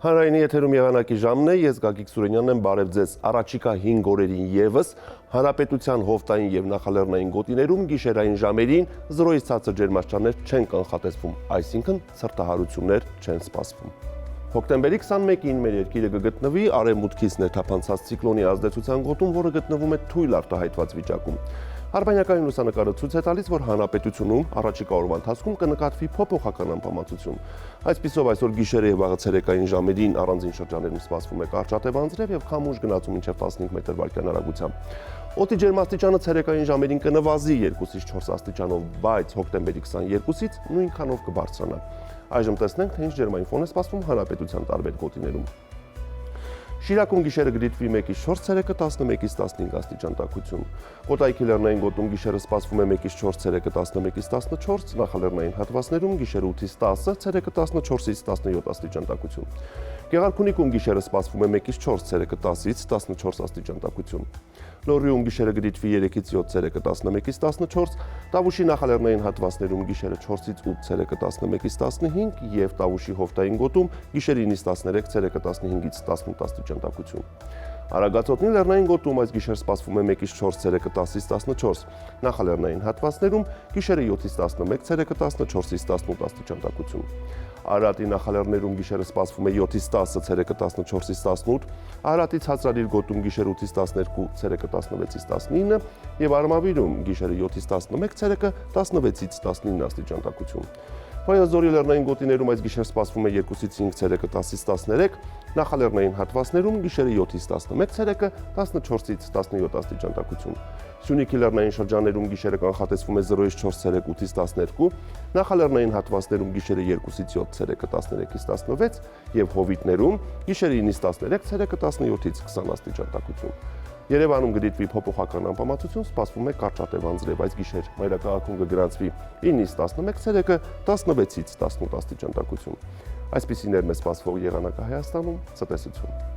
Հանրայինի եթերում եղանակի ժամն է, ես Գագիկ Սուրենյանն եմ, բարև ձեզ։ Առաջիկա 5 օրերին ևս հանրապետության հովտային եւ նախալեռնային գոտիներում գիշերային ժամերին 0-ից ցածր ջերմաստիճաններ չեն կանխատեսվում, այսինքն ցրտահարություններ չեն սպասվում։ Հոկտեմբերի 21-ին մեր երկիրը կգտնվի արևմուտքից ներթափանցած ցիկլոնի ազդեցության գոտում, որը գտնվում է թույլ արտահայտված վիճակում։ Արբանյակային լուսանկարը ցույց է տալիս, որ հանրապետությունում առաջիկա օրվա ընթացքում կնկատվի փոփոխական անբավարարություն։ Այսպիսով այսօր գիշերը եւ ցերեկային ժամերին առանձին շրջաններում սպասվում է կարճատև անձրև եւ քամուշ գնացում մինչեւ 15 մետր/վայրկյան արագությամբ։ Օդի ջերմաստիճանը ցերեկային ժամերին կնվազի 2-ից 4 աստիճանով, բայց հոկտեմբերի 22-ից նույնքանով կբարձրանա։ Այժմ տեսնենք, թե ինչ ջերմային ֆոն է սպասվում հանրապետության տարբեր գոտիներում։ Շիրակում գիշերը կդիտվի 1-ից 4, ցերեկը 11-ից 15 աստիճան տաքություն։ Կոտայքի լեռնային գոտում գիշերը սպասվում է 1-ից 4, ցերեկը 11-ից 14, նախալեռնային հատվածներում գիշերը 8-ից 10, ցերեկը 14-ից 17 աստիճան տաքություն։ Գեղարքունիքում գիշերը սպասվում է 1-ից 4, ցերեկը 10-ից 14 աստիճան տաքություն։ Լոռիում գիշերը կդիտվի 3-ից 7, ցերեկը 11-ից 14, Տավուշի նախալեռնային հատվածներում գիշերը 4-ից 8, ցերեկը 11-ից 15 եւ Տավուշի հովտային գոտում գիշերը 9-ից 13, ցերեկը 15-ից 18 աստիճան տաքություն։ Արագածոտնի լեռնային գոտում այս գիշեր սպասվում է 1-ից 4, ցերեկը 10-ից 14, նախալեռնային հատվածներում գիշերը 7-ից 11, ցերեկը 14-ից 18 աստիճան տաքություն։ Արարատի նախալեռներում գիշերը սպասվում է 7-ից 10, ցերեկը 14-ից 18, Արարատի ցածրադիր գոտում գիշերը 8-ից 12, ցերեկը 16-ից 19 եւ Արմավիրում գիշերը 7-ից 11, ցերեկը 16-ից 19 աստիճան տաքություն։ Վայոց-Ձորի լեռնային գոտիներում այս գիշեր սպասվում է 2-ից 5, ցերեկը 10-ից 13, նախալեռնային հատվածներում գիշերը 7-ից 11, ցերեկը 14-ից 17 աստիճան տաքություն։ Սյունիքի լեռնային շրջաններում գիշերը կանխատեսվում է 0-ից 4, ցերեկը 8-ից 12, նախալեռնային հատվածներում գիշերը 2-ից 7, ցերեկը 13-ից 16 եւ Հովիտներում գիշերը 9-ից 13, ցերեկը 17-ից 20 աստիճան տաքություն։ Երևանում կդիտվի փոփոխական անբավարարություն, սպասվում է կարճատև անձրև այս գիշեր։ Մայրաքաղաքում կգրանցվի 9-ից 11, ցերեկը 16-ից 18 աստիճան տաքություն։ Այսպիսիներ մեզ սպասվող եղանակը Հայաստանում, ցտեսություն։